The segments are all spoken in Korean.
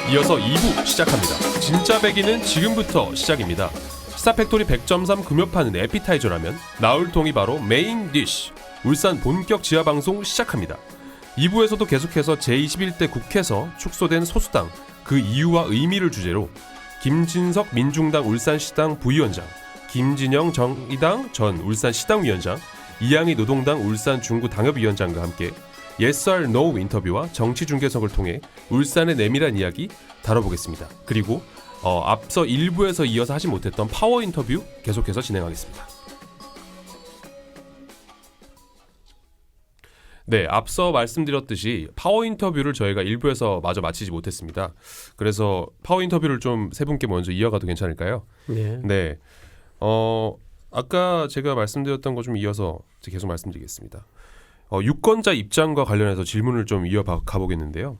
이어서 2부 시작합니다. 진짜 백이는 지금부터 시작입니다. 시사팩토리 100.3 금요판은 에피타이저라면 나울통이 바로 메인 디쉬. 울산 본격 지하방송 시작합니다. 2부에서도 계속해서 제21대 국회에서 축소된 소수당, 그 이유와 의미를 주제로 김진석 민중당 울산시당 부위원장, 김진영 정의당 전 울산시당위원장, 이양희 노동당 울산 중구 당협위원장과 함께 Yes or No 인터뷰와 정치중계석을 통해 울산의 내밀한 이야기 다뤄보겠습니다. 그리고 앞서 1부에서 이어서 하지 못했던 파워 인터뷰 계속해서 진행하겠습니다. 네, 앞서 말씀드렸듯이 파워 인터뷰를 저희가 1부에서 마저 마치지 못했습니다. 그래서 파워 인터뷰를 좀 세 분께 먼저 이어가도 괜찮을까요? 네. 아까 제가 말씀드렸던 거 좀 이어서 계속 말씀드리겠습니다. 유권자 입장과 관련해서 질문을 좀 이어가 보겠는데요.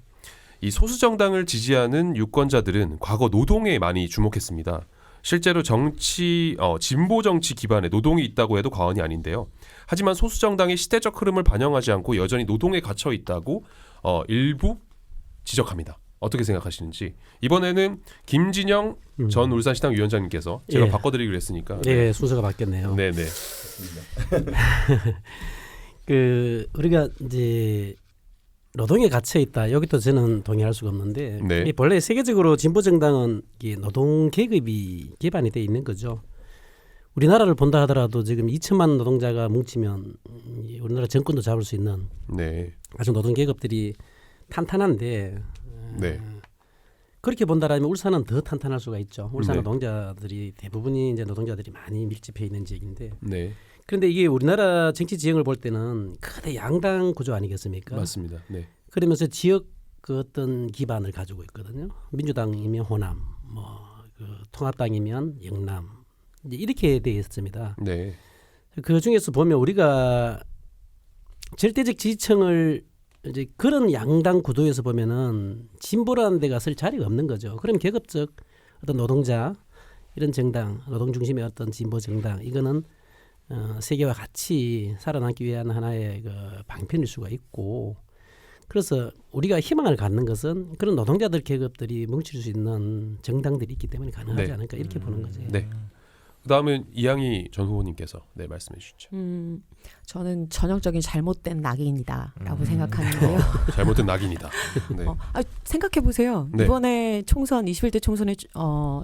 이 소수 정당을 지지하는 유권자들은 과거 노동에 많이 주목했습니다. 실제로 진보 정치 기반의 노동이 있다고 해도 과언이 아닌데요. 하지만 소수 정당의 시대적 흐름을 반영하지 않고 여전히 노동에 갇혀 있다고 일부 지적합니다. 어떻게 생각하시는지. 이번에는 김진영 전 울산시당 위원장님께서 제가 바꿔드리기로 했으니까. 네, 순서가 바뀌었네요. 네네. 우리가 이제 노동에 갇혀 있다. 여기도 저는 동의할 수가 없는데, 네. 원래 세계적으로 진보 정당은 노동 계급이 기반이 돼 있는 거죠. 우리나라를 본다 하더라도 지금 2천만 노동자가 뭉치면 우리나라 정권도 잡을 수 있는 아주 노동 계급들이 탄탄한데, 그렇게 본다라면 울산은 더 탄탄할 수가 있죠. 울산 노동자들이 대부분이 이제 노동자들이 많이 밀집해 있는 지역인데. 그런데 이게 우리나라 정치 지형을 볼 때는 크게 양당 구조 아니겠습니까? 맞습니다. 네. 그러면서 지역 그 어떤 기반을 가지고 있거든요. 민주당이면 호남, 통합당이면 영남, 이제 이렇게 돼 있습니다. 네. 그 중에서 보면 우리가 절대적 지지층을 이제 그런 양당 구도에서 보면은 진보라는 데가 쓸 자리가 없는 거죠. 그럼 계급적 어떤 노동자 이런 정당, 노동 중심의 어떤 진보 정당 이거는 세계와 같이 살아남기 위한 하나의 그 방편일 수가 있고, 그래서 우리가 희망을 갖는 것은 그런 노동자들 계급들이 뭉칠 수 있는 정당들이 있기 때문에 가능하지 않을까 이렇게 보는 거죠. 네. 그다음에 이양희 전 후보님께서 말씀해 주시죠. 저는 전형적인 잘못된 낙인이다라고 생각하는데요. 잘못된 낙인이다. 네. 생각해 보세요. 이번에 총선 21대 총선의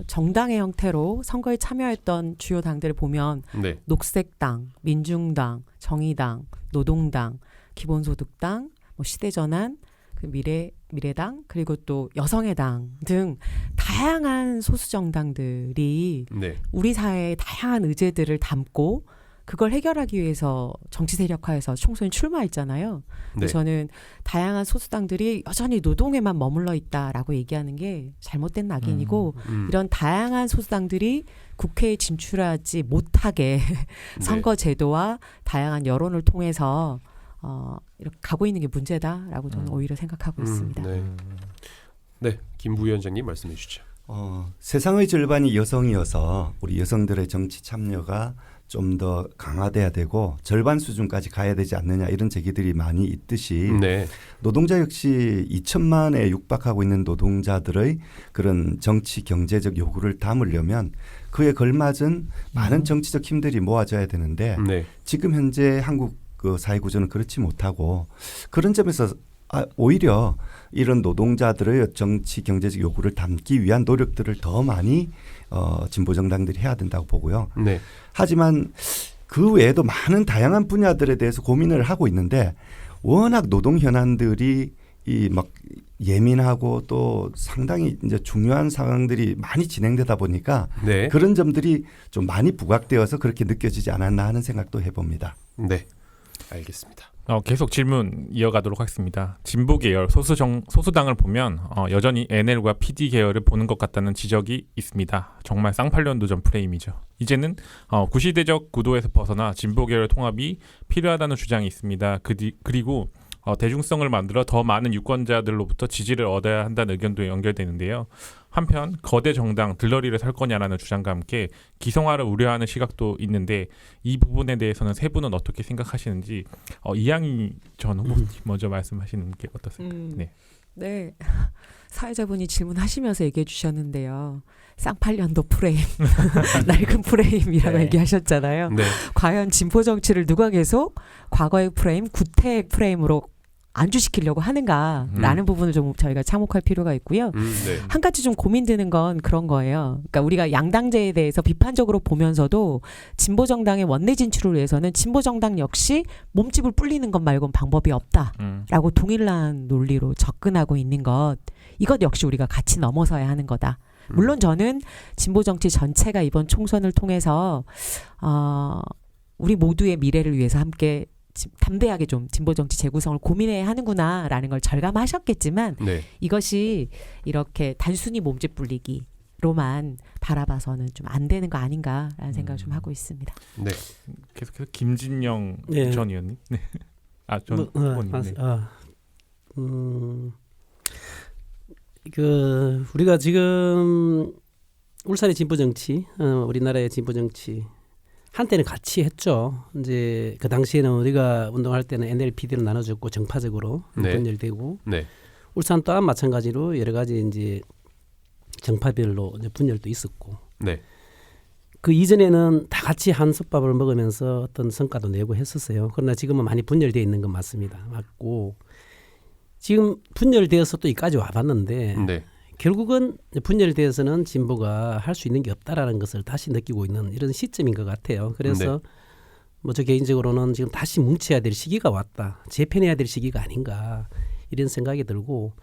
정당의 형태로 선거에 참여했던 주요 당들을 보면 녹색당, 민중당, 정의당, 노동당, 기본소득당, 시대전환, 미래당, 그리고 또 여성의 당 등 다양한 소수 정당들이 우리 사회의 다양한 의제들을 담고 그걸 해결하기 위해서 정치 세력화해서 총선에 출마했잖아요. 저는 다양한 소수당들이 여전히 노동에만 머물러 있다라고 얘기하는 게 잘못된 낙인이고, 이런 다양한 소수당들이 국회에 진출하지 못하게 선거 제도와 다양한 여론을 통해서 이렇게 가고 있는 게 문제다라고 저는 오히려 생각하고 있습니다. 네, 김 부위원장님 말씀해 주시죠. 세상의 절반이 여성이어서 우리 여성들의 정치 참여가 좀 더 강화돼야 되고 절반 수준까지 가야 되지 않느냐 이런 제기들이 많이 있듯이 노동자 역시 2천만에 육박하고 있는 노동자들의 그런 정치 경제적 요구를 담으려면 그에 걸맞은 많은 정치적 힘들이 모아져야 되는데 지금 현재 한국 그 사회 구조는 그렇지 못하고, 그런 점에서 오히려 이런 노동자들의 정치 경제적 요구를 담기 위한 노력들을 더 많이 진보 정당들이 해야 된다고 보고요. 하지만 그 외에도 많은 다양한 분야들에 대해서 고민을 하고 있는데 워낙 노동 현안들이 막 예민하고 또 상당히 이제 중요한 상황들이 많이 진행되다 보니까 그런 점들이 좀 많이 부각되어서 그렇게 느껴지지 않았나 하는 생각도 해봅니다. 네. 알겠습니다. 계속 질문 이어가도록 하겠습니다. 진보 계열 소수당을 보면 여전히 NL과 PD 계열을 보는 것 같다는 지적이 있습니다. 정말 쌍팔년도전 프레임이죠. 이제는 구시대적 구도에서 벗어나 진보 계열 통합이 필요하다는 주장이 있습니다. 그리고 대중성을 만들어 더 많은 유권자들로부터 지지를 얻어야 한다는 의견도 연결되는데요. 한편 거대 정당 들러리를 설 거냐라는 주장과 함께 기성화를 우려하는 시각도 있는데 이 부분에 대해서는 세 분은 어떻게 생각하시는지 이양희 전 후보님 먼저 말씀하시는 게 어떻습니까? 네. 네. 사회자분이 질문하시면서 얘기해 주셨는데요. 쌍팔년도 프레임, 낡은 프레임이라고 네. 얘기하셨잖아요. 네. 과연 진보 정치를 누가 계속 과거의 프레임, 구태 프레임으로 안주시키려고 하는가라는 부분을 좀 저희가 참고할 필요가 있고요. 네. 한 가지 좀 고민되는 건 그런 거예요. 그러니까 우리가 양당제에 대해서 비판적으로 보면서도 진보 정당의 원내 진출을 위해서는 진보 정당 역시 몸집을 불리는 것 말고는 방법이 없다라고 동일한 논리로 접근하고 있는 것. 이것 역시 우리가 같이 넘어서야 하는 거다. 물론 저는 진보 정치 전체가 이번 총선을 통해서 우리 모두의 미래를 위해서 함께 담대하게 좀 진보 정치 재구성을 고민해야 하는구나라는 걸 절감하셨겠지만 네. 이것이 이렇게 단순히 몸집 불리기로만 바라봐서는 좀 안 되는 거 아닌가라는 생각을 좀 하고 있습니다. 네. 계속해서 김진영 네. 전 의원님. 네. 전 후보님. 네. 우리가 지금 울산의 진보 정치, 우리나라의 진보 정치 한때는 같이 했죠. 이제 그 당시에는 우리가 운동할 때는 NLPD로 나눠졌고 정파적으로 네. 분열되고 네. 울산 또한 마찬가지로 여러 가지 이제 정파별로 이제 분열도 있었고 네. 그 이전에는 다 같이 한솥밥을 먹으면서 어떤 성과도 내고 했었어요. 그러나 지금은 많이 분열되어 있는 건 맞습니다. 맞고 지금 분열되어서 또 여기까지 와봤는데 네. 결국은 분열되어서는 진보가 할 수 있는 게 없다라는 것을 다시 느끼고 있는 이런 시점인 것 같아요. 그래서 뭐 저 개인적으로는 지금 다시 뭉쳐야 될 시기가 왔다. 재편해야 될 시기가 아닌가 이런 생각이 들고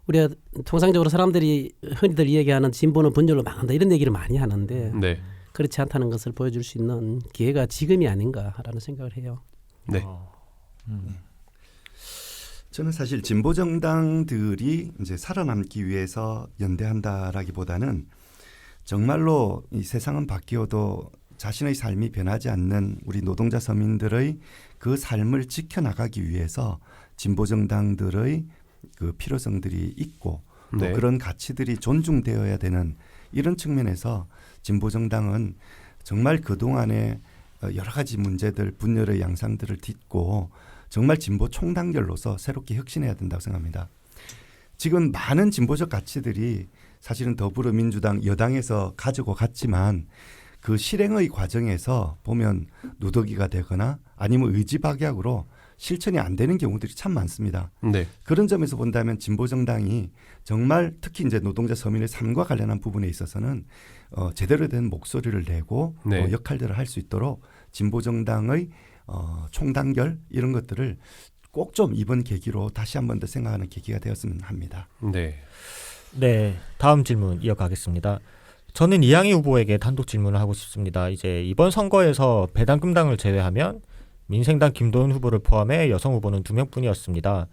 우리가 통상적으로 사람들이 흔히들 이야기하는 진보는 분열로 망한다 이런 얘기를 많이 하는데 네. 그렇지 않다는 것을 보여줄 수 있는 기회가 지금이 아닌가라는 생각을 해요. 네. 저는 사실 진보 정당들이 이제 살아남기 위해서 연대한다라기보다는 정말로 이 세상은 바뀌어도 자신의 삶이 변하지 않는 우리 노동자 서민들의 그 삶을 지켜나가기 위해서 진보 정당들의 그 필요성들이 있고 또 네. 그런 가치들이 존중되어야 되는 이런 측면에서 진보 정당은 정말 그동안에 여러 가지 문제들 분열의 양상들을 딛고 정말 진보 총단결로서 새롭게 혁신해야 된다고 생각합니다. 지금 많은 진보적 가치들이 사실은 더불어민주당 여당에서 가지고 갔지만 그 실행의 과정에서 보면 누더기가 되거나 아니면 의지박약으로 실천이 안 되는 경우들이 참 많습니다. 네. 그런 점에서 본다면 진보 정당이 정말 특히 이제 노동자 서민의 삶과 관련한 부분에 있어서는 제대로 된 목소리를 내고 네. 역할들을 할 수 있도록 진보 정당의 총단결 이런 것들을 꼭 좀 이번 계기로 다시 한 번 더 생각하는 계기가 되었으면 합니다. 네. 네, 다음 질문 이어가겠습니다. 저는 이양희 후보에게 단독 질문을 하고 싶습니다. 이제 이번 선거에서 배당금당을 제외하면 민생당 김도연 후보를 포함해 여성 후보는 2명뿐이었습니다.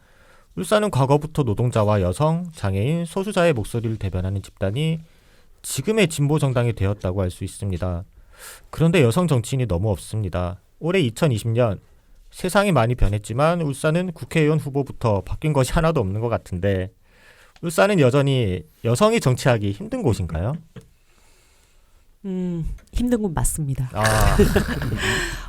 울산은 과거부터 노동자와 여성, 장애인, 소수자의 목소리를 대변하는 집단이 지금의 진보 정당이 되었다고 할 수 있습니다. 그런데 여성 정치인이 너무 없습니다. 올해 2020년 세상이 많이 변했지만 울산은 국회의원 후보부터 바뀐 것이 하나도 없는 것 같은데 울산은 여전히 여성이 정치하기 힘든 곳인가요? 힘든 건 맞습니다. 아,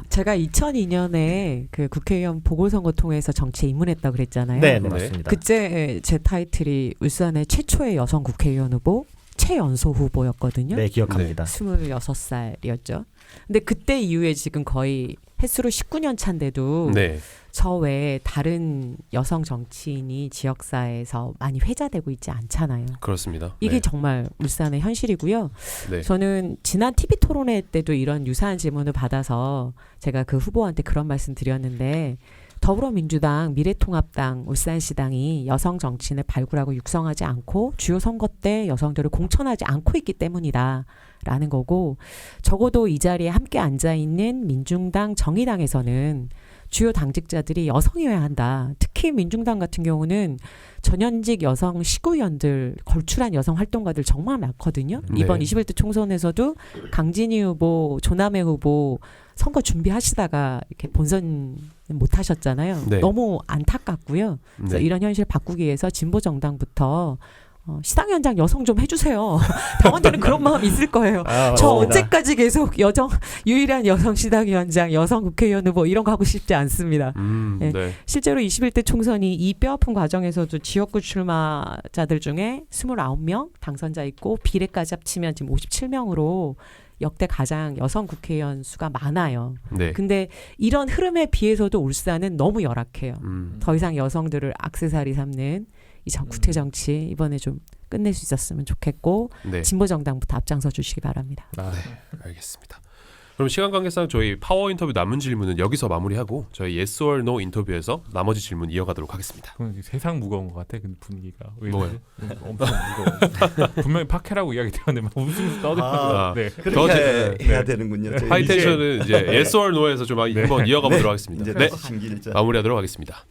제가 2002년에 그 국회의원 보궐선거 통해서 정치에 입문했다고 그랬잖아요. 네, 맞습니다. 그때 제 타이틀이 울산의 최초의 여성 국회의원 후보 최연소 후보였거든요. 네, 기억합니다. 26살이었죠. 근데 그때 이후에 지금 거의 횟수로 19년 차인데도 네. 저 외에 다른 여성 정치인이 지역사회에서 많이 회자되고 있지 않잖아요. 그렇습니다. 이게 네. 정말 울산의 현실이고요. 네. 저는 지난 TV 토론회 때도 이런 유사한 질문을 받아서 제가 그 후보한테 그런 말씀 드렸는데 더불어민주당, 미래통합당, 울산시당이 여성 정치인을 발굴하고 육성하지 않고 주요 선거 때 여성들을 공천하지 않고 있기 때문이다라는 거고 적어도 이 자리에 함께 앉아있는 민중당, 정의당에서는 주요 당직자들이 여성이어야 한다. 특히 민중당 같은 경우는 전현직 여성 시구위원들, 걸출한 여성 활동가들 정말 많거든요. 네. 이번 21대 총선에서도 강진희 후보, 조남혜 후보 선거 준비하시다가 이렇게 본선 못 하셨잖아요. 네. 너무 안타깝고요. 그래서 네. 이런 현실 바꾸기 위해서 진보 정당부터 시당위원장 여성 좀 해주세요. 당원들은 그런 마음 있을 거예요. 저 언제까지 계속 유일한 여성 시당위원장, 여성 국회의원 후보 이런 거 하고 싶지 않습니다. 네. 실제로 21대 총선이 이 뼈아픈 과정에서도 지역구 출마자들 중에 29명 당선자 있고 비례까지 합치면 지금 57명으로 역대 가장 여성 국회의원 수가 많아요. 근데 이런 흐름에 비해서도 울산은 너무 열악해요. 더 이상 여성들을 액세서리 삼는 이 국회 정치 이번에 좀 끝낼 수 있었으면 좋겠고 진보 정당부터 앞장서 주시기 바랍니다. 네, 알겠습니다. 그럼 시간 관계상 저희 파워 인터뷰 남은 질문은 여기서 마무리하고 저희 yes or no 인터뷰에서 나머지 질문 이어가도록 하겠습니다. 세상 무거운 것 같아. 근데 분위기가 뭐예요? 엄청 무거워. 분명히 파케라고 이야기 들었는데 막 웃으면서 떠들고. 그렇게 해야 되는군요. 하이텐션은 이제 yes or no에서 좀 한번 이어가 보도록 하겠습니다. 네, 마무리하도록 하겠습니다.